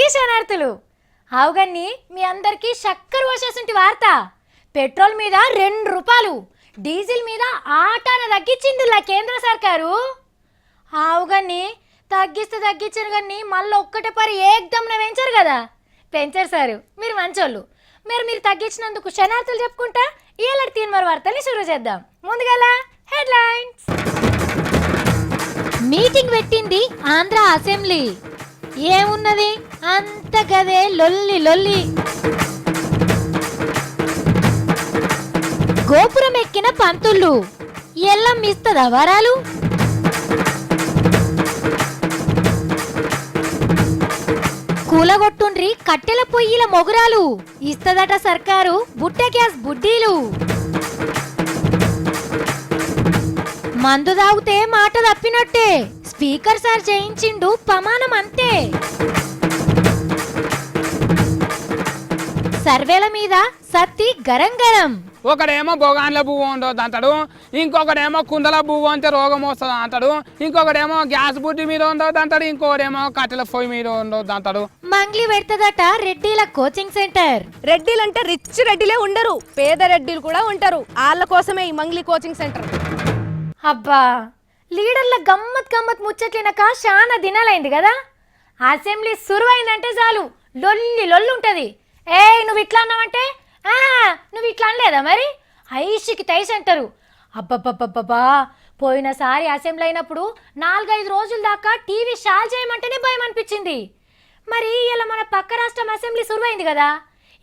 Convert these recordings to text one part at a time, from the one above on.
అందరికీ శనార్థులు. అవుగన్ని మీ అందరికీ చక్కెర పోసేసుంటి వార్త. పెట్రోల్ మీద 2 రూపాయలు, డీజిల్ మీద ఆటాన తగ్గించిందిలా కేంద్ర సర్కారు. అవుగన్ని తగ్గించారు కానీ మళ్ళీ ఒక్కటే పరి ఏకదమ్న పెంచారు కదా. పెంచారు సారు, మీరు మంచోళ్ళు. మీరు తగ్గించినందుకు శనార్థులు చెప్పుకుంటా ఇలాంటి 3 వార్తల్ని షురూ చేద్దాం. ముందుగా హెడ్లైన్స్. మీటింగ్ పెట్టింది ఆంధ్ర అసెంబ్లీ. ఏమున్నది అంత గదే లొల్లి లొల్లి. గోపురం ఎక్కిన పంతుళ్ళు ఎల్లం ఇస్తదా వరాలు. కూలగొట్టుండ్రి కట్టెల పొయ్యిల మొగురాలు, ఇస్తదట సర్కారు బుట్ట గ్యాస్ బుడ్డీలు. మందు తాగితే మాట తప్పినట్టే, స్పీకర్ సార్ చేయించిండు ప్రమాణం అంతే. సర్వేల మీద సత్తి గరం గరం. ఒకడేమో బొగాన్ల పువ్వు ఉండొద్దు అంటాడు, ఇంకొకడేమో కుందల పువ్వు అంటే రోగం వస్తుంది అంటాడు, ఇంకొకడేమో గ్యాస్ బుడ్డి మీద ఉండొద్దు అంటాడు, ఇంకోడేమో కట్టెల పొయ్యి మీద ఉండొద్దు అంటాడు. మంగ్లీ పెడతదట రెడ్డిల కోచింగ్ సెంటర్. రెడ్డిలంటే రిచ్ రెడ్డిలే ఉండరు, పేద రెడ్డిలు కూడా ఉంటారు. వాళ్ళ కోసమే ఈ మంగ్లీ కోచింగ్ సెంటర్. అబ్బా, లీడర్ల గమ్మత్ ముచ్చట్లినక చాలా దినాలైంది కదా. అసెంబ్లీ సురువైందంటే చాలు లొల్లి లొల్లి ఉంటది. నువ్వు ఇట్లా అన్నావంటే నువ్వు ఇట్లా అనలేదా మరి, ఐషికి తైసి అంటారు. అబ్బబ్బబ్బబ్బా, పోయినసారి అసెంబ్లీ అయినప్పుడు 4-5 రోజుల దాకా టీవీ షాల్ చేయమంటేనే భయం అనిపించింది. మరి ఇలా మన పక్క రాష్ట్రం అసెంబ్లీ సురువైంది కదా.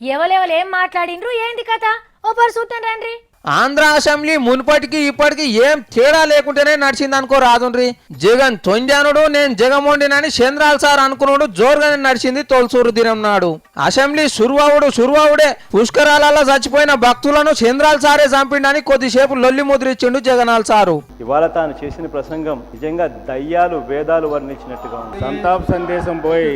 ఎవరెవరు ఏం మాట్లాడిండ్రు ఏంది కథ ఓపర్ చూద్దాం రండి. ఆంధ్ర అసెంబ్లీ మునుపటికి ఇప్పటికి ఏం తేడా లేకుంటేనే నడిచింది అనుకో రాదుండ్రి. జగన్ తొంజానుడు నేను జగమొండినని చంద్రాల్ సార్ అనుకున్నాడు జోరుగానే నడిచింది తొలసూరు దినం నాడు. అసెంబ్లీ సురువావుడే పుష్కరాలలో చచ్చిపోయిన భక్తులను చంద్రాల్ సారే చంపిండని కొద్దిసేపు లొల్లి ముద్రిచ్చిండు జగనాల్ సారు. ఇవాళ తాను చేసిన ప్రసంగం నిజంగా దయ్యాలు వేదాలు వర్ణించినట్టుగా ఉంది. సంతాప సందేశం పోయి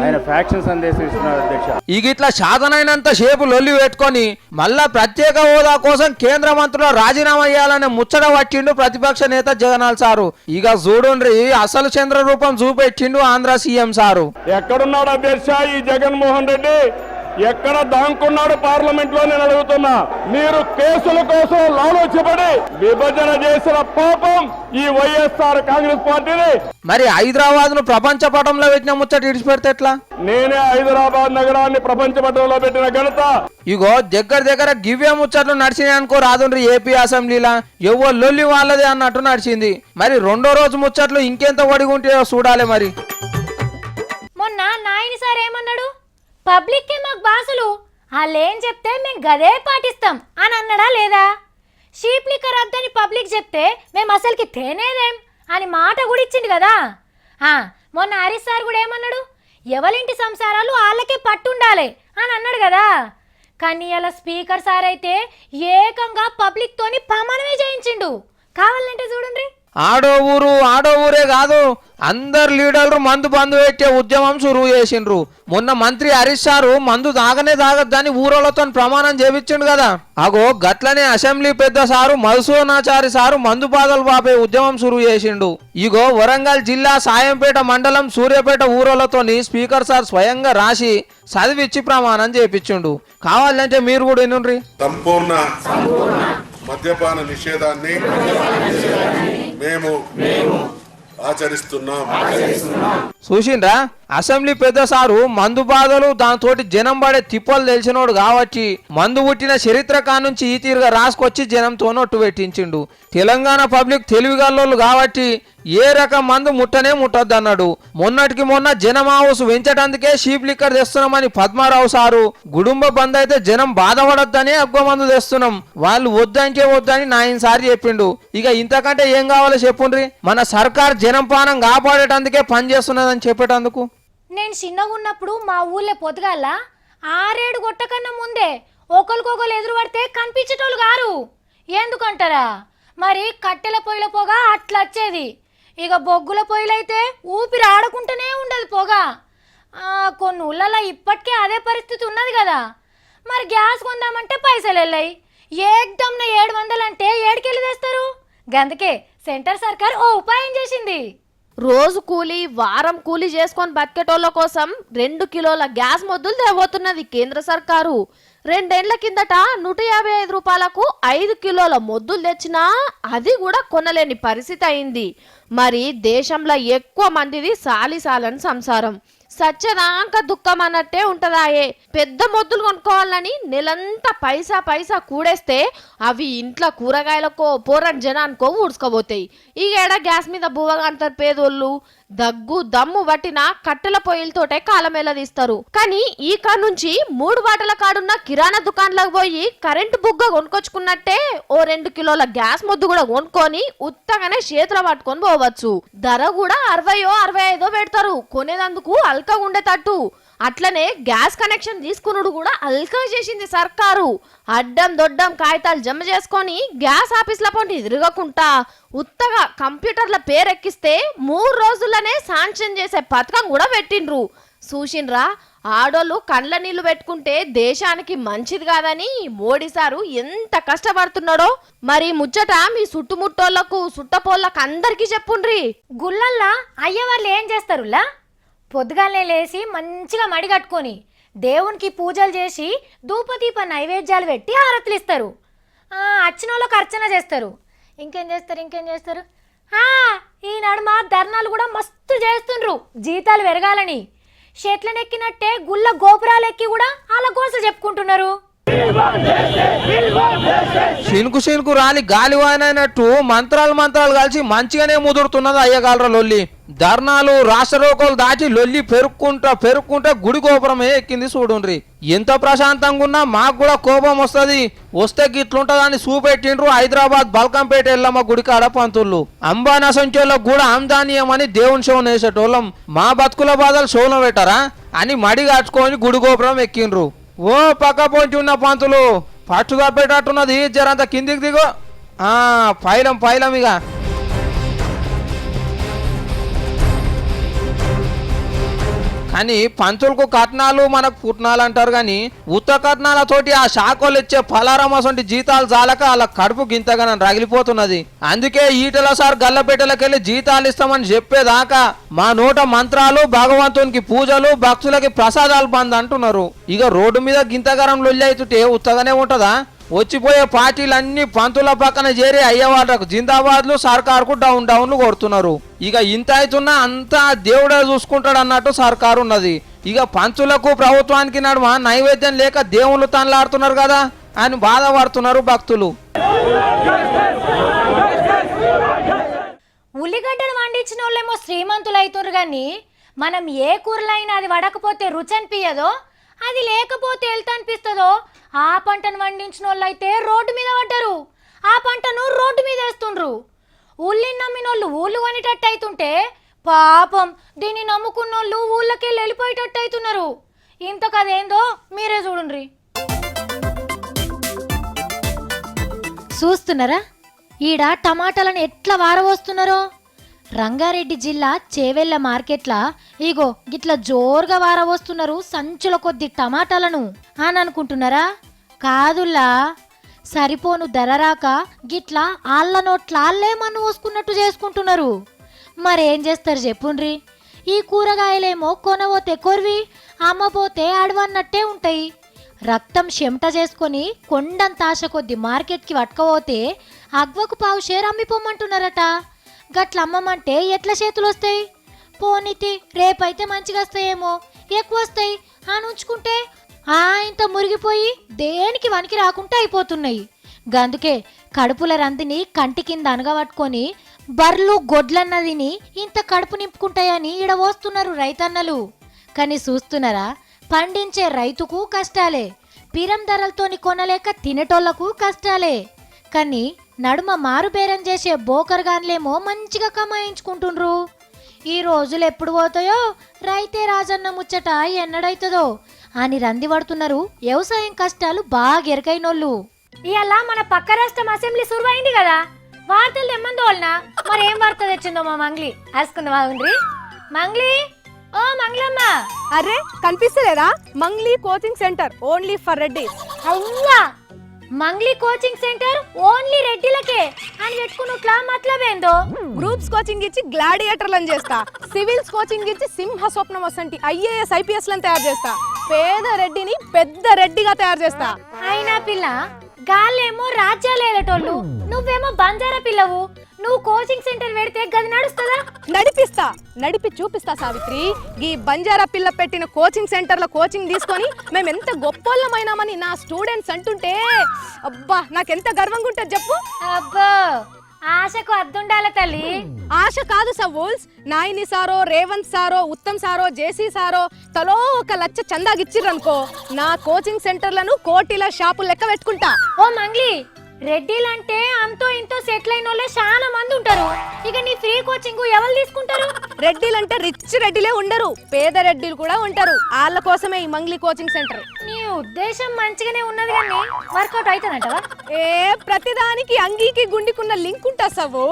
ఆయన ఫ్యాక్షన్ సందేశం ఇస్తున్నారు అధ్యక్ష. ఇగిట్లా సాధనైనంత సేపు లొల్లి పెట్టుకొని మళ్ళా ప్రత్యేక హోదా కోసం కేంద్ర మంత్రులు రాజీనామా చేయాలనే ముచ్చట పట్టిండు ప్రతిపక్ష నేత జగనాల్ సారు. ఇక చూడుండ్రి అసలు చంద్ర రూపం చూపెట్టిండు ఆంధ్ర సీఎం సారు. ఎక్కడున్నాడు అధ్యక్ష ఈ జగన్మోహన్ రెడ్డి? ఎక్కడ దాంకున్నాడు పార్లమెంట్ లో నేను అడుగుతున్నా. మీరు కేసుల కోసం లాలోచిపడి విభజన చేసిన పాపం ఈ వైఎస్ఆర్ కాంగ్రెస్ పార్టీని. మరి హైదరాబాద్ ను ప్రపంచ పటంలో పెట్టిన ముచ్చట ఇడిచిపెడితే ఎట్లా? నేనే హైదరాబాద్ నగరాన్ని ప్రపంచ పటంలో పెట్టిన ఘనత. ఇగో దగ్గర గివ్వే ముచ్చట్లు నడిచినాయి అనుకో రాదుండ్రి. ఏపీ అసెంబ్లీలా ఎవరు లొల్లి వాళ్ళదే అన్నట్టు నడిచింది. మరి రెండో రోజు ముచ్చట్లు ఇంకెంత ఒడిగుంటాయో చూడాలి. మరి మొన్న నాయని సార్ ఏమన్నాడు, పబ్లిక్కే మాకు బాసులు, వాళ్ళేం చెప్తే మేము గదే పాటిస్తాం అని అన్నాడా లేదా? షీప్ లిక్కర్ వద్దని పబ్లిక్ చెప్తే మేము అసలుకి తేనేదేం అని మాట కూడా ఇచ్చింది కదా. మొన్న హరీష్ సార్ కూడా ఏమన్నాడు, ఎవరింటి సంసారాలు వాళ్ళకే పట్టుండాలి అని అన్నాడు కదా. కానీ అలా స్పీకర్ సార్ అయితే ఏకంగా పబ్లిక్ తోని ప్రమాణమే చేయించిండు. కావాలంటే చూడండి. ఆడో ఊరే కాదు, అందరు లీడర్లు మందు బంధు పెట్టే ఉద్యమం సురువు చేసిండ్రు. మొన్న మంత్రి హరీష్ సారు మందు తాగొద్దని ఊరోళ్ళతో ప్రమాణం చేపించిండు కదా. అగో గట్లనే అసెంబ్లీ పెద్ద సారు మధుసూనాచారి సారు మందు బాధలు పాపే ఉద్యమం సురువు చేసిండు. ఇగో వరంగల్ జిల్లా సాయంపేట మండలం సూర్యాపేట ఊరోళ్ళతోని స్పీకర్ సార్ స్వయంగా రాసి చదివిచ్చి ప్రమాణం చేపించిండు. కావాలంటే మీరు కూడా వినుండ్రి. సంపూర్ణ మద్యపాన నిషేధాన్ని మేము ఆచరిస్తున్నాం. చూసిండ్రా, అసెంబ్లీ పెద్ద సారు మందు బాధలు దాంతోటి జనం పడే తిప్పలు తెలిసినోడు కాబట్టి మందు పుట్టిన చరిత్ర కానుంచి ఈ తీరుగా రాసుకొచ్చి జనంతో నొట్టు పెట్టించిండు. తెలంగాణ పబ్లిక్ తెలివిగల్లోళ్ళు కాబట్టి ఏ రకం మందు ముట్టనే ముట్టద్దు అన్నాడు. మొన్నటికి మొన్న జనం హౌస్ పెంచటానికే షీప్ లిక్కర్ తెస్తున్నామని పద్మారావు సారు, గుడుంబ బంద్ అయితే జనం బాధపడొద్దని అగ్గ మందు తెస్తున్నాం, వాళ్ళు వద్దంటే వద్దని నాయన సారి చెప్పిండు. ఇక ఇంతకంటే ఏం కావాలో చెప్పుండ్రి. మన సర్కార్ జనం పానం కాపాడేటందుకే పనిచేస్తున్నదని చెప్పేటందుకు. నేను చిన్నగా ఉన్నప్పుడు మా ఊళ్ళో పొద్దుగాల 6-7 గొట్ట కన్నా ముందే ఒకరికొకరు ఎదురు పడితే కనిపించేటోళ్ళు గారు. ఎందుకంటారా, మరి కట్టెల పొయ్యిల పొగ అట్లా వచ్చేది. ఇక బొగ్గుల పొయ్యిలైతే ఊపిరి ఆడకుంటూనే ఉండదు పొగ. కొన్ని ఊళ్ళలో ఇప్పటికే అదే పరిస్థితి ఉన్నది కదా. మరి గ్యాస్ కొందామంటే పైసలు వెళ్ళాయి. ఏకదమ్న 700 అంటే ఏడికెళ్ళి తెస్తారు. గందుకే సెంటర్ సర్కార్ ఓ ఉపాయం చేసింది. రోజు కూలి వారం కూలి చేసుకొని బతికేటోళ్ళ కోసం 2 కిలోల గ్యాస్ మొద్దులు తేబోతున్నది కేంద్ర సర్కారు. 2 ఏళ్ల కిందట 155 రూపాయలకు 5 కిలోల మొద్దులు తెచ్చినా అది కూడా కొనలేని పరిస్థితి అయింది. మరి దేశంలో ఎక్కువ మందిది సాలిసాలని సంసారం. సచ్చదాంక దుఃఖం అన్నట్టే ఉంటదాయే. పెద్ద మొద్దులు కొనుక్కోవాలని నెలంతా పైసా కూడేస్తే అవి ఇంట్లో కూరగాయలకో పోరని జనానికో ఊడ్చుకోబోతాయి. ఈ ఏడ గ్యాస్ మీద బువ్వగంటారు పేదోళ్ళు. దగ్గు దమ్ము పట్టిన కట్టెల పొయ్యిలతోటే కాలమేళ తీస్తారు. కానీ ఈ కాడ నుంచి 3 బాటల కాడున్న కిరాణా దుకాణంలోకి పోయి కరెంటు బుగ్గ కొనుక్కొచ్చుకున్నట్టే ఓ 2 కిలోల గ్యాస్ మొద్దు కూడా కొనుక్కొని ఉత్తగానే చేతులు పట్టుకొని పోవచ్చు. ధర కూడా 60-65 పెడతారు. కొనేదందుకు అల్కగా ఉండేటట్టు. అట్లనే గ్యాస్ కనెక్షన్ తీసుకున్నాడు కూడా అల్కగా చేసింది సర్కారు. అడ్డం దొడ్డం కాగితాలు జమ చేసుకొని గ్యాస్ ఆఫీసుల పొంటి తిరగకుండా ఉత్తగా కంప్యూటర్ల పేరెక్కిస్తే 3 రోజుల్లోనే శాంక్షన్ చేసే పథకం కూడా పెట్టిండ్రు. చూసిండ్రా, ఆడోళ్ళు కండ్ల నీళ్లు పెట్టుకుంటే దేశానికి మంచిది కాదని మోడీ సారు ఎంత కష్టపడుతున్నాడో. మరి ముచ్చట మీ చుట్టుముట్టోళ్లకు సుట్టపోళ్ళకు అందరికీ చెప్పుండ్రి. గుళ్ళల్లా అయ్యవాళ్ళు ఏం చేస్తారులా? పొద్దుగాలనే లేచి మంచిగా మడి కట్టుకొని దేవునికి పూజలు చేసి ధూపదీప నైవేద్యాలు పెట్టి హారతులు ఇస్తారు. వచ్చిన వాళ్ళకి అర్చన చేస్తారు. ఇంకేం చేస్తారు? ఈ నడుమ ధర్నాలు కూడా మస్తు చేస్తుండ్రు జీతాలు పెరగాలని. చెట్లనెక్కినట్టే గుళ్ళ గోపురాలు ఎక్కి కూడా వాళ్ళ గోస చెప్పుకుంటున్నారు. శినుకు రాలి గాలివానైనట్టు మంత్రాలు కలిసి మంచిగానే ముదురుతున్నది అయ్యగాలరా లొల్లి. ధర్నాలు రాష్ట్రోకోలు దాటి లొల్లి పెరుక్కుంటా గుడి గోపురమే ఎక్కింది చూడుండ్రి. ఎంత ప్రశాంతంగా ఉన్నా మాకు కూడా కోపం వస్తే గిట్లుంటదని చూపెట్టిండ్రు హైదరాబాద్ బల్కంపేట ఎల్లమ్మ గుడి కాడ పంతుళ్ళు. అంబానా సంఖ్యలకు కూడా ఆమ్దానీయమని దేవుని షోను వేసేటోళ్ళం. మా బతుకుల బాధలు షోలో పెట్టారా అని మడి కట్టుకొని గుడి గోపురం ఎక్కిండ్రు. ఓ పక్క పొంచి ఉన్న పంతులు పట్టుగా పెట్టట్టున్నది, జరంత కిందికి దిగో. పైలం ఇక కానీ పంతులకు కట్నాలు మనకు పుట్నాలు అంటారు. కానీ ఉత్త కట్నాలతోటి ఆ శాఖలు ఇచ్చే పలారమసంటి జీతాలు చాలక వాళ్ళ కడుపు గింతగా రగిలిపోతున్నది. అందుకే ఈటల సార్ గల్లపెట్టెలకెళ్ళి జీతాలు ఇస్తామని చెప్పేదాకా మా నోట మంత్రాలు, భగవంతునికి పూజలు, భక్తులకి ప్రసాదాలు బంద్ అంటున్నారు. ఇక రోడ్డు మీద గింతగరం లొల్లి అవుతుంటే ఉత్తగానే ఉంటదా? వచ్చిపోయే పార్టీలన్నీ పంతుల పక్కన చేరి అయ్యేవాళ్ళకు జిందాబాద్లు, సర్కారుకు డౌన్లు కొడుతున్నారు. ఇక ఇంత అవుతున్నా అంతా దేవుడే చూసుకుంటాడు అన్నట్టు సర్కారు ఉన్నది. ఇక పంతులకు ప్రభుత్వానికి నడుమ నైవేద్యం లేక దేవుళ్ళు తనలాడుతున్నారు కదా అని బాధపడుతున్నారు భక్తులు. ఉల్లిగడ్డలు వండించిన వాళ్ళేమో శ్రీమంతులు అవుతారు. కానీ మనం ఏ కూరలైనా అది వడకపోతే రుచి అనిపించదో, అది లేకపోతే వెళ్తా అనిపిస్తుందో. ఆ పంటను వండించిన వాళ్ళు అయితే రోడ్డు మీద పడ్డారు. ఆ పంటను రోడ్డు మీద వేస్తుండ్రు. ఉల్లిని నమ్మిన వాళ్ళు ఊళ్ళు కొనేటట్టు అవుతుంటే పాపం దీన్ని నమ్ముకున్న వాళ్ళు ఊళ్ళకి వెళ్ళిపోయేటట్టు అవుతున్నారు. ఇంత కదేందో మీరే చూడండి. చూస్తున్నారా ఈడ టమాటాలను ఎట్లా వారవస్తున్నారో? రంగారెడ్డి జిల్లా చేవెళ్ళ మార్కెట్లా ఇగో గిట్లా జోరుగా వారవస్తున్నారు సంచుల కొద్ది టమాటాలను అని అనుకుంటున్నారా? కాదుల్లా, సరిపోను ధర రాక గిట్లా ఆళ్ళ నోట్లాళ్ళే మన్ను పోసుకున్నట్టు చేసుకుంటున్నారు. మరేం చేస్తారు చెప్పుండ్రి? ఈ కూరగాయలేమో కొనబోతే కొరివి, అమ్మబోతే అడవన్నట్టే ఉంటాయి. రక్తం చెమట చేసుకొని కొండంత ఆశ కొద్ది మార్కెట్కి పట్టుకపోతే అగ్వకు పావు షేర్ అమ్మిపోమంటున్నారట. గట్ల అమ్మమంటే ఎట్లా చేతులు వస్తాయి? పోనీతి రేపైతే మంచిగా వస్తాయేమో, ఎక్కువ వస్తాయి అని ఉంచుకుంటే ఇంత మురిగిపోయి దేనికి వనికి రాకుండా అయిపోతున్నాయి. గందుకే కడుపుల రందిని కంటి కింద అనగబట్టుకొని బర్లు గొడ్లన్నదిని ఇంత కడుపు నింపుకుంటాయని ఇడవోస్తున్నారు రైతన్నలు. కానీ చూస్తున్నారా, పండించే రైతుకు కష్టాలే, పిరం ధరలతోని కొనలేక తినేటోళ్లకు కష్టాలే. కానీ నడుమ మారుబేరం చేసే బోకర్గాన్లేమో మంచిగా కమాయించుకుంటుండ్రు. ఈ రోజులు ఎప్పుడు పోతాయో, రైతే రాజన్న ముచ్చట ఎన్నడైతుందో అని రంది పడుతున్నారు వ్యవసాయం కష్టాలు బాగా ఎరకైనోళ్ళు. ఇవాళ మన పక్క రాష్ట్రం అసెంబ్లీ సురువైంది కదా, వార్తలు తెమ్మందోళ్ళనా? మరి ఏం వార్త తెచ్చిందో మా మంగ్లీ వేసుకుందాం. బాగుండ్రి మంగ్లీ. ఓ మంగ్లమ్మ, అరే కనిపిస్తలేదా? Mangli coaching centre only for Reddy. అయ్యా మంగ్లీ కోచింగ్ సెంటర్ ఓన్లీ రెడ్డిలకే అని పెట్టుకున్నట్లా మతలబేందో. గ్రూప్స్ కోచింగ్ ఇచ్చి గ్లాడియేటర్లను చేస్తా, సివిల్స్ కోచింగ్ ఇచ్చి సింహ స్వప్నం వసంటి IAS IPS లను తయారు చేస్తా, పేద రెడ్డిని పెద్ద రెడ్డిగా తయారు చేస్తా. అయినా పిల్ల గాళ్ళేమో రాజ్యాలు ఏదటోళ్ళు, నువ్వేమో బంజారా పిల్లవు. నువ్వు కోచింగ్ సెంటర్ పెడితే గది నడుస్తుందా? నడిపి చూపిస్తా సావిత్రి. ఈ బంజారా పిల్ల పెట్టిన కోచింగ్ సెంటర్లో కోచింగ్ తీసుకొని మేము ఎంత గొప్పోళ్ళమైనామని నా స్టూడెంట్స్ అంటుంటే అబ్బా నాకెంత గర్వంగా ఉంటుంది చెప్పు. అబ్బో ఆశకు అద్దుండాల తల్లి. ఆశ కాదు సవోల్స్, నాయని సారో, రేవంత్ సారో, ఉత్తమ్ సారో, జేసీ సారో తలో 1 లక్ష చందాగిచ్చిర్రనుకో, నా కోచింగ్ సెంటర్లను కోటిల షాపులు లెక్క పెట్టుకుంటా. ఓ మంగ్లీ, రెడ్డిలంటే అంతో ఇంతో సెటిల్ అయిన వాళ్ళే చాలా మంది ఉంటారు. ఇక నీ ఫ్రీ కోచింగ్ ఎవరు తీసుకుంటారు? రెడ్డిలంటే రిచ్ రెడ్డిలే ఉండరు, పేద రెడ్డిలు కూడా ఉంటారు. వాళ్ళ కోసమే ఈ మంగ్లీ కోచింగ్ సెంటర్. నీ ఉద్దేశం మంచిగానే ఉన్నది కానీ వర్కౌట్ అవుతుందంటవా? ప్రతిదానికి అంగీకి గుండికున్న లింక్ ఉంటా సవో.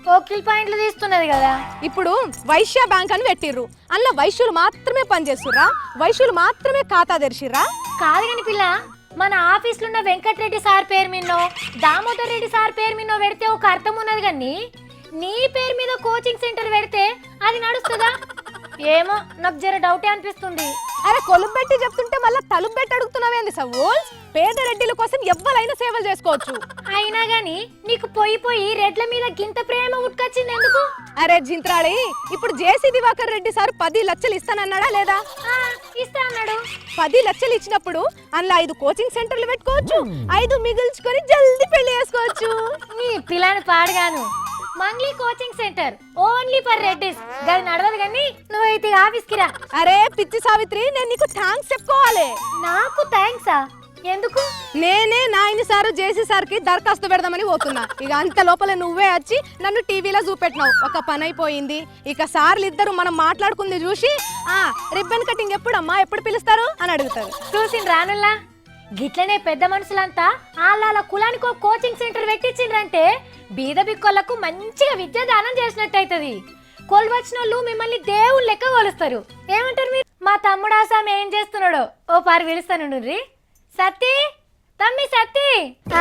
కోకిల్ పాయింట్లు తీస్తున్నది కదా. ఇప్పుడు వైశ్య బ్యాంక్ అని పెట్టిర్రు, అందులో వైశ్యులు మాత్రమే పనిచేస్తుర్రా? వైశ్యులు మాత్రమే ఖాతా తెరిచిర్రా? కాదు కాని పిల్ల, మన ఆఫీస్లో ఉన్న వెంకటరెడ్డి సార్ పేరు మీనో, దామోదర్ రెడ్డి సార్ పేరు మీనో పెడితే ఒక అర్థం ఉన్నది కానీ నీ పేరు మీద కోచింగ్ సెంటర్ పెడితే అది నడుస్తుందా? ఏమో నాకు జర డౌటే అనిపిస్తుంది. అరే కొలుపు పెట్టి చెప్తుంటే మళ్ళీ తలుపు పెట్టి అడుగుతున్నావేంది సవోల్స్? పేద రెడ్డిల కోసం ఎవ్వరైనా సేవలు చేసుకోవచ్చు. అయినా గాని నీకు పోయి రెడ్ల మీద గింత ప్రేమ ఉట్కొచ్చింది ఎందుకు? అరే జింత్రాడి, ఇప్పుడు జేసీ దివాకర్ రెడ్డి సార్ 10 లక్షలు ఇస్తానన్నాడా లేదా? ఇస్తా అన్నాడు. 10 లక్షలు ఇచ్చినప్పుడు అందులో 5 కోచింగ్ సెంటర్లు పెట్టుకోవచ్చు, 5 మిగిల్చుకొని జల్దీ పెళ్లి చేసుకోవచ్చు. నీ పిల్లని పాడగాను. Mangli coaching centre only for Reddys గది నడవదు కానీ నువ్వైతే ఆఫీస్కి రా. అరే పిచ్చి సావిత్రి, నేను నీకు థ్యాంక్స్ చెప్పుకోవాలి. నాకు థ్యాంక్సా? ఎందుకు? నేనే నాయని సారు జేసీ సార్కి దరఖాస్తు పెడదామని పోతున్నా. ఇక అంత లోపల నువ్వే వచ్చి నన్ను టీవీలో చూపెట్టినావు. ఒక పని అయిపోయింది. ఇక సార్లు ఇద్దరు మనం మాట్లాడుకుంది చూసి రిబ్బన్ కటింగ్ ఎప్పుడమ్మా, ఎప్పుడు పిలుస్తారు అని అడుగుతారు. చూసిన రానుల్లా గిట్లనే పెద్ద మనుషులంతా వాళ్ళ కులానికి ఒక కోచింగ్ సెంటర్ పెట్టించిండ్రంటే బీద బిక్కోళ్లకు మంచిగా విద్యా దానం చేసినట్టయితది. కొలువచ్చిన వాళ్ళు మిమ్మల్ని దేవుళ్ళు లెక్క కొలుస్తారు. ఏమంటారు మీరు? మా తమ్ముడు ఆసామి ఏం చేస్తున్నాడో ఓ పారి పిలుస్తాను. సత్తి, తమ్మి సత్తి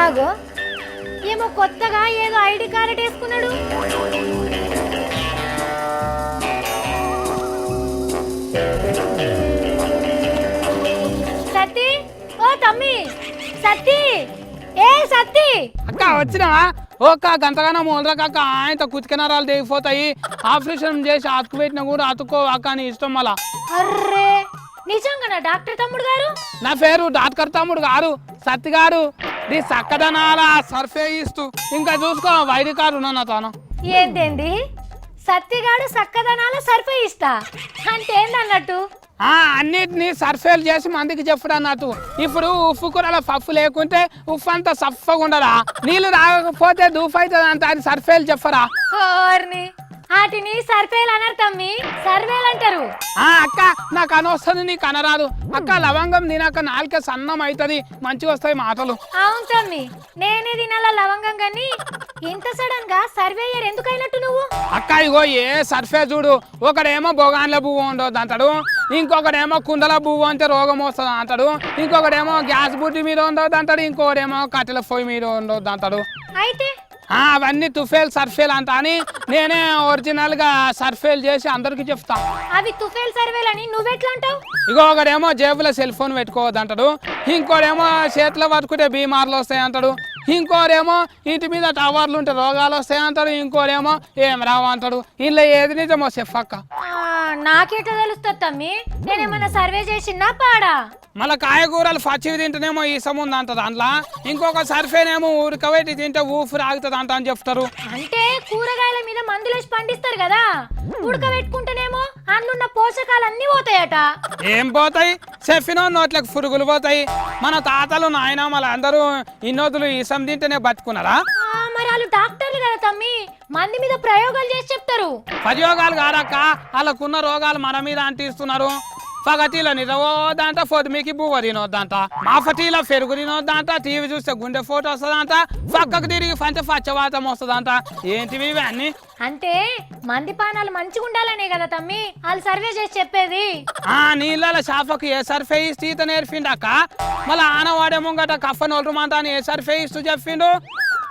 ఆగో, ఏమో కొత్తగా ఏదో ఐడి కార్డు వేసుకున్నాడు. సత్తి, ఓ తమ్మి సత్తి, ఏ సత్తి అక్క వచ్చినావా? ఓక గంటగానో మూలరక ఆయనతో కుతికినారాలు తెగిపోతాయి. ఆపరేషన్ చేసి అతుకు పెట్టినా కూడా అతుక్కో అక్క అని ఇష్టం. మళ్ళా అర్రే నిజంగా డాక్టర్ తమ్ముడు గారు? నా పేరు డాక్టర్ తమ్ముడు గారు, సత్తి గారు. నీ చక్కదనాల సర్ఫే ఇస్తూ ఇంకా చూసుకో వైద్య కారు ఉన్నా తాను. ఏంటండి సత్తిగాడు చక్కదనాల సర్ఫే ఇస్తా అంటే ఏందన్నట్టు? అన్నిటినీ సర్ఫేలు చేసి మందికి చెప్పుడు అన్నట్టు. ఇప్పుడు ఉప్పు కూరల పప్పు లేకుంటే ఉప్పు అంతా సఫగా ఉండరా? నీళ్లు రాకపోతే దూఫ్ అవుతుంది అంత, అది సర్ఫేలు చెప్పరా? వాటిని సర్ఫేలు అనరు తమ్మి, సర్వేలు అంటారు. అక్క నాకు అనొస్తుంది, నీకు అనరాదు. అక్క లవంగం తినాక నాలుక సన్నం అవుతుంది, మంచిగా వస్తాయి మాటలు. అవును తమ్మి, నేనే తినాల లవంగం కానీ ఇంత సడన్ గా సర్వేయర్ ఎందుకైనట్టు నువ్వు? అక్క ఇగో ఏ సర్ఫే చూడు, ఒకడేమో బొగాన్ల పువ్వు ఉండొద్దు అంటాడు, ఇంకొకడేమో కుండల పువ్వు అంటే రోగం వస్తుంది అంటాడు, ఇంకొకడేమో గ్యాస్ బుడ్డి మీద ఉండొద్దు అంటాడు, ఇంకోడేమో కట్టెల పొయ్యి మీద ఉండొద్దు అంటాడు. అయితే అవన్నీ తుఫేల్ సర్ఫేల్ అంట అని నేనే ఒరిజినల్ గా సర్ఫేల్ చేసి అందరికి చెప్తా. అవి తుఫేల్ సర్వేలని నువ్వెట్లా అంటావు? ఇగో ఒకడేమో జేబులో సెల్ ఫోన్ పెట్టుకోవద్దు అంటాడు, ఇంకోడేమో చేతిలో పట్టుకుంటే బీమార్లు వస్తాయి అంటాడు, ఇంకోడేమో ఇంటి మీద టవర్లు ఉంటే రోగాలు వస్తాయి అంటాడు, ఇంకోడేమో ఏం రావు అంటాడు. ఇలా ఏది నిజమో చెప్పక్క. నాకేట తెలుస్తుంది తమ్మి, నేనేమన్నా సర్వే చేసినా పాడా? మళ్ళీ కాయగూరలు పచ్చివి తింటేనేమో ఈసం ఉంది అంటది అందులో, ఇంకొక సర్ఫేనేమో ఉడకబెట్టి తింటే ఊపిరి ఆగుతుంది అంట అని చెప్తారు. అంటే కూరగాయల మీద మందులేసి పండిస్తారు కదా, ఉడకబెట్టుకుంటేనేమో అందులో పోషకాలన్నీ పోతాయట. ఏం పోతాయి? చెప్పినో నోట్లకు పురుగులు పోతాయి. మన తాతలు నాయనమ్మలు అందరూ ఇన్నోతులు ఈసం తింటేనే బతుకున్నారా? మరి వాళ్ళు డాక్టర్లు కదా తమ్మి, మంది మీద ప్రయోగాలు చేసి చెప్తారు. ప్రయోగాలు కారక్క, వాళ్ళకున్న రోగాలు మన మీద అంటిస్తున్నారు. పగటీలో నిద్రపోద్దంట పొద్దుమికి బువ్వ తినొద్దంట మాఫటీలో పెరుగు తినొద్దంట టీవీ చూస్తే గుండె ఫోటో వస్తుందంట పక్కకు తిరిగి పంచ పచ్చవాతం వస్తుందంట ఏంటివి ఇవన్నీ అంటే మంది పానాలు మంచిగా ఉండాలనే కదా తమ్మి వాళ్ళు సర్వే చేసి చెప్పేది. నీళ్ళ షాపకు ఏ సర్ఫే ఇస్తూ ఈత నేర్పిండక్క మళ్ళీ ఆనవాడే ముంగట కఫన్ ఒలరమంట అని ఏ సర్ఫే ఇస్తూ చెప్పిండు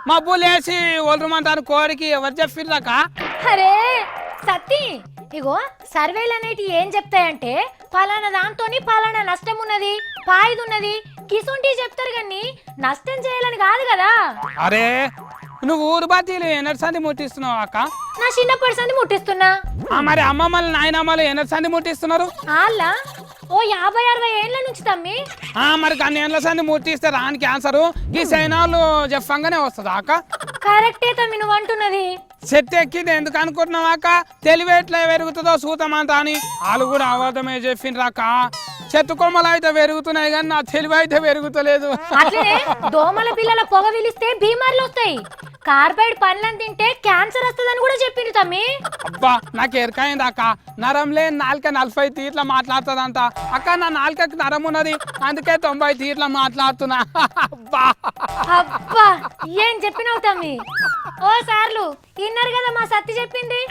మబ్బులేసి ఒలరమంటాను కోడికి ఎవరు చెప్పిండ్రక్క? అరే సత్తి ఇగో సర్వేలు అనేటివి ఏం చెప్తాయంటే పలానా దాంతోని పలానా నష్టం ఉన్నది పాయిది ఉన్నది కిసుంటి చెప్తారు కానీ నష్టం చేయాలని కాదు కదా. అరే నువ్వు ఊరు బాతీలు ఎన్నటి సంది ముట్టిస్తున్నావు అక్క? నా చిన్నప్పటి సంది ముట్టిస్తున్నా. మరి అమ్మమ్మలు నాయనమ్మలు ఎన్నటి సంది ముట్టిస్తున్నారు? వాళ్ళ ఓ 50-60 ఏళ్ళ నుంచి తమ్మి. మరి అన్ని ఏళ్ళ సంది ముట్టిస్తే రాని క్యాన్సర్ ఈ సైనాలు చెప్పంగానే వస్తుందా అక్క? కరెక్టే తమ్మి నువ్వు అంటున్నది. చెట్టు ఎక్కింది ఎందుకు అనుకుంటున్నావు అక్క? తెలివి ఎట్లా పెరుగుతుందో చూద్దామంట అని వాళ్ళు కూడా అబద్ధమే చెప్పిండ్రాక. చెట్టు కొమ్మలు అయితే పెరుగుతున్నాయి కానీ నా తెలివి అయితే పెరుగుతలేదు. అట్లనే దోమల పిల్లల పొగ విలిస్తే బీమార్లు వస్తాయి, కార్బైడ్ పండ్లను తింటే క్యాన్సర్ వస్తుందని కూడా చెప్పింది తమ్మి. అబ్బా నాకు ఎరకైంది అక్క. నరం లేని నాలుక 40 తీట్ల మాట్లాడుతుందంట అక్క. నా నాలుకకి నరం ఉన్నది అందుకే 90 తీట్ల మాట్లాడుతున్నా. అబ్బా అబ్బా ఏం చెప్పినావు తమ్మి. ఓ సార్లు ఇన్నారు కదా మా సత్తి చెప్పింది.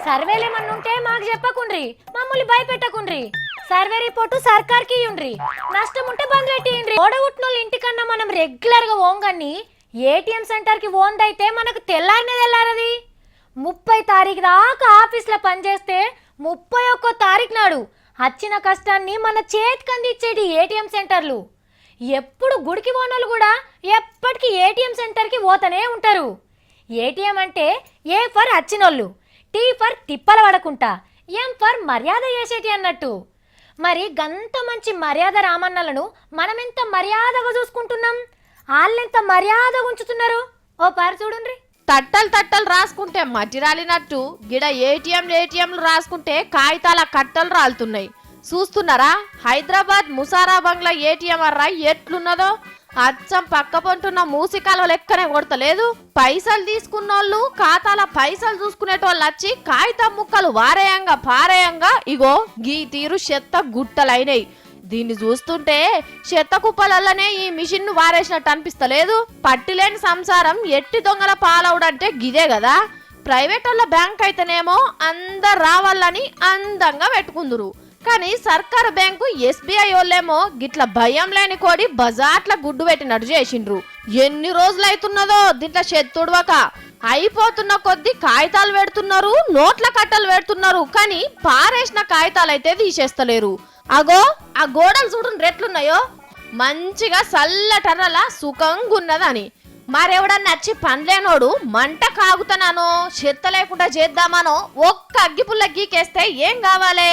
సర్వేలు ఏమన్నా ఉంటే మాకు చెప్పకుండ్రి, మమ్మల్ని భయపెట్టకుండ్రి. సర్వే రిపోర్టు సర్కార్కి ఇయ్యండ్రి, నష్టం ఉంటే బంద్ పెట్టిండ్రి. ఓడగొట్టినోళ్ళ ఇంటికన్నా మనం రెగ్యులర్ గా ఓంగని ఏటీఎం సెంటర్ కి ఓందైతే మనకు తెల్లారది 30 తారీఖు దాకా ఆఫీస్ లో పనిచేస్తే 31వ తారీఖు నాడు వచ్చిన కష్టాన్ని మన చేతికి అందించేటి ఏటీఎం సెంటర్లు. ఎప్పుడు గుడికి పోనోళ్ళు కూడా ఎప్పటికీ ఏటీఎం సెంటర్ కి పోతూనే ఉంటారు. ఏటీఎం అంటే ఏ ఫర్ వచ్చినోళ్ళు, టీ ఫర్ తిప్పల పడకుంటా, ఎం ఫర్ మర్యాద చేసేటి అన్నట్టు. మరి గంత మంచి మర్యాద రామన్నలను మనం ఎంత మర్యాదగా చూసుకుంటున్నాం, వాళ్ళెంత మర్యాదగా ఉంచుతున్నారు. ఓ పారు చూడండి. తట్టలు రాసుకుంటే మట్టి రాలినట్టు గిడ ఏటీఎంలు రాసుకుంటే కాగితాల కట్టలు రాలుతున్నాయి. చూస్తున్నారా హైదరాబాద్ ముసారా బంగ్లా ఏటీఎం అర్రా ఎట్లున్నదో. అచ్చం పక్క పొంటున్న మూసికాల లెక్కనే కొడతలేదు. పైసలు తీసుకున్నోళ్ళు ఖాతాల పైసలు చూసుకునేటోళ్ళు వచ్చి కాగితం ముక్కలు వారేయంగా పారేయంగా ఇగో గీ తీరు చెత్త గుట్టలైనయి. దీన్ని చూస్తుంటే చెత్త కుప్పలల్లనే ఈ మిషన్ ను వారేసినట్టు అనిపిస్తలేదు. పట్టిలేని సంసారం ఎట్టి దొంగల పాలవుడంటే గిదే కదా. ప్రైవేట్ వాళ్ళ బ్యాంక్ అయితేనేమో అందరు రావాలని అందంగా పెట్టుకుందురు, కానీ సర్కారు బ్యాంకు ఎస్బీఐ వాళ్ళేమో గిట్ల భయం లేని కోడి బజార్ల గుడ్డు పెట్టినట్టు చేసిండ్రు. ఎన్ని రోజులు అవుతున్నదో దీంట్లో చెత్తుడవక. అయిపోతున్న కొద్ది కాగితాలు పెడుతున్నారు, నోట్ల కట్టలు పెడుతున్నారు, కానీ పారేసిన కాగితాలు అయితే తీసేస్తలేరు. అగో ఆ గోడలు చూడండి ఎట్లున్నాయో, మంచిగా చల్లటర్రలా సుఖంగా ఉన్నదని. మరెవడన్నా వచ్చి పనిలేనోడు మంట కాగుతానో చెత్త లేకుండా చేద్దామనో ఒక్క అగ్గిపుల్ల గీకేస్తే ఏం కావాలి?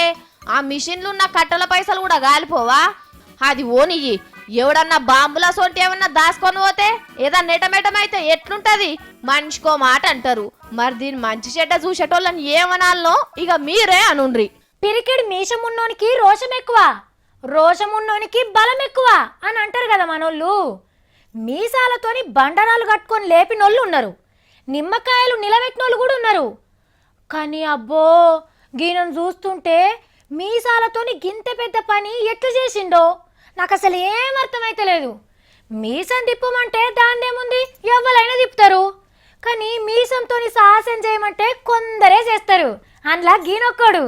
ఆ మిషన్లు ఉన్న కట్టల పైసలు కూడా గాలిపోవా? అది ఓనియ్యి. ఎవడన్నా బాంబుల సొంటి ఏమన్నా దాచుకొని పోతే ఏదన్నా నెటమెటమైతే ఎట్లుంటది? మనిషికో మాట అంటారు. మరి దీని మంచి చెడ్డ చూసేటోళ్ళని ఏమనాలనో ఇక మీరే అనుండ్రి. పిరికిడి మీషం ఉన్నోనికి రోషం ఎక్కువ, రోషం ఉన్నోనికి బలం ఎక్కువ అని అంటారు కదా మనోళ్ళు. మీసాలతోని బండరాలు కట్టుకొని లేపినోళ్ళు ఉన్నారు, నిమ్మకాయలు నిలబెట్టినోళ్ళు కూడా ఉన్నారు. కానీ అబ్బో గీనను చూస్తుంటే మీసాలతోని గింత పెద్ద పని ఎట్లు చేసిండో నాకు అసలు ఏం అర్థమైతలేదు. మీసం తిప్పమంటే దాన్నేముంది, ఎవరైనా తిప్పుతారు. కానీ మీసంతోని సాహసం చేయమంటే కొందరే చేస్తారు, అందులో గీనొక్కడు.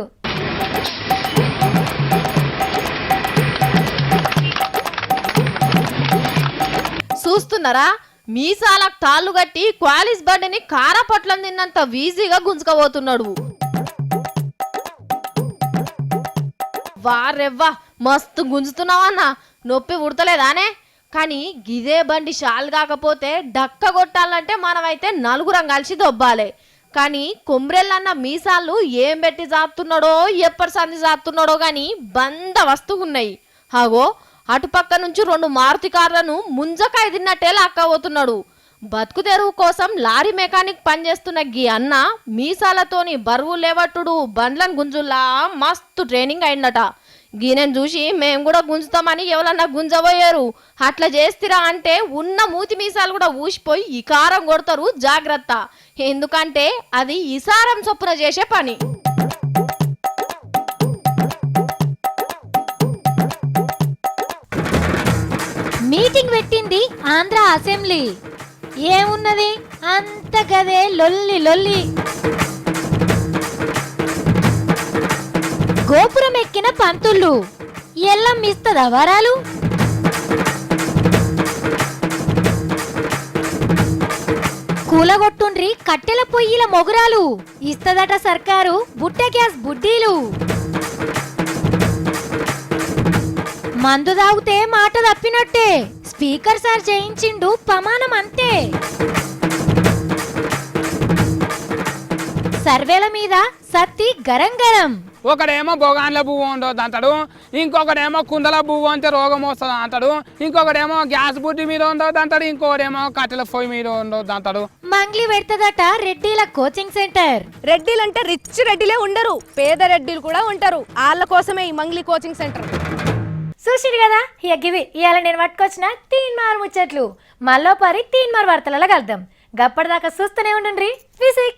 చూస్తున్నారా మీసాలకు తాళ్ళు కట్టి క్వాలిస్ బండిని కారపట్లం తిన్నంత ఈజీగా గుంజుకపోతున్నాడు. వారెవ్వా మస్తు గుంజుతున్నావన్నా, నొప్పి ఉడతలేదానే? కానీ గిదే బండి షాల్ కాకపోతే డక్క కొట్టాలంటే మనమైతే నలుగురం కలిసి దొబ్బాలి. కానీ కొమ్రెళ్ళన్న మీసాలు ఏం పెట్టి జాపుతున్నాడో ఎప్పటి సంది జాపుతున్నాడో గాని బంద వస్తువున్నాయి. హాగో అటుపక్క నుంచి 2 మారుతి కార్లను ముంజకాయ తిన్నట్టే లాక్కపోతున్నాడు. బతుకు తెరువు కోసం లారీ మెకానిక్ పనిచేస్తున్న గీ అన్న మీసాలతోని బరువు లేవట్టుడు బండ్లను గుంజుల్లా మస్తు ట్రైనింగ్ అయిందట. గీనెను చూసి మేము కూడా గుంజుతామని ఎవరన్నా గుంజబోయారు. అట్లా చేస్తారా అంటే ఉన్న మూతి మీసాలు కూడా ఊసిపోయి ఇకారం కొడతారు, జాగ్రత్త. ఎందుకంటే అది ఇసారం చొప్పున చేసే పని. మీటింగ్ పెట్టింది ఆంధ్ర అసెంబ్లీ. ఏమున్నది అంత గదే లొల్లి లొల్లి. గోపురం ఎక్కిన పంతుళ్ళు ఎల్లం ఇస్తదా వరాలు? కూలగొట్టుండ్రి కట్టెల పొయ్యిల మొగురాలు, ఇస్తదట సర్కారు బుట్ట గ్యాస్ బుడ్డీలు. మందు తాగితే మాట తప్పినట్టే, స్పీకర్ సార్ చేయించిండు ప్రమాణం అంతే. సర్వేల మీద సత్తి గరం గరం. ఒకడేమో బొగాన్ల పువ్వు ఉండొద్దు అంటాడు, ఇంకొకడేమో కుండల పువ్వు అంటే రోగం వస్తుంది అంటాడు, ఇంకొకడేమో గ్యాస్ బుడ్డి మీద ఉండొద్దు అంటాడు, ఇంకోడేమో కట్టెల పొయ్యి మీద ఉండొద్దు అంటాడు. మంగ్లీ పెడతదట రెడ్డిల కోచింగ్ సెంటర్. రెడ్డిలు అంటే రిచ్ రెడ్డిలే ఉండరు, పేద రెడ్డిలు కూడా ఉంటారు. వాళ్ళ కోసమే ఈ మంగ్లీ కోచింగ్ సెంటర్. చూసిరు కదా గివి ఇవాళ నేను పట్టుకొచ్చిన తీన్మార్ ముచ్చట్లు. మళ్ళీ పరి తీన్మార్ వార్తలలో కలుద్దాం. గప్పటిదాకా చూస్తూనే ఉండండి V6.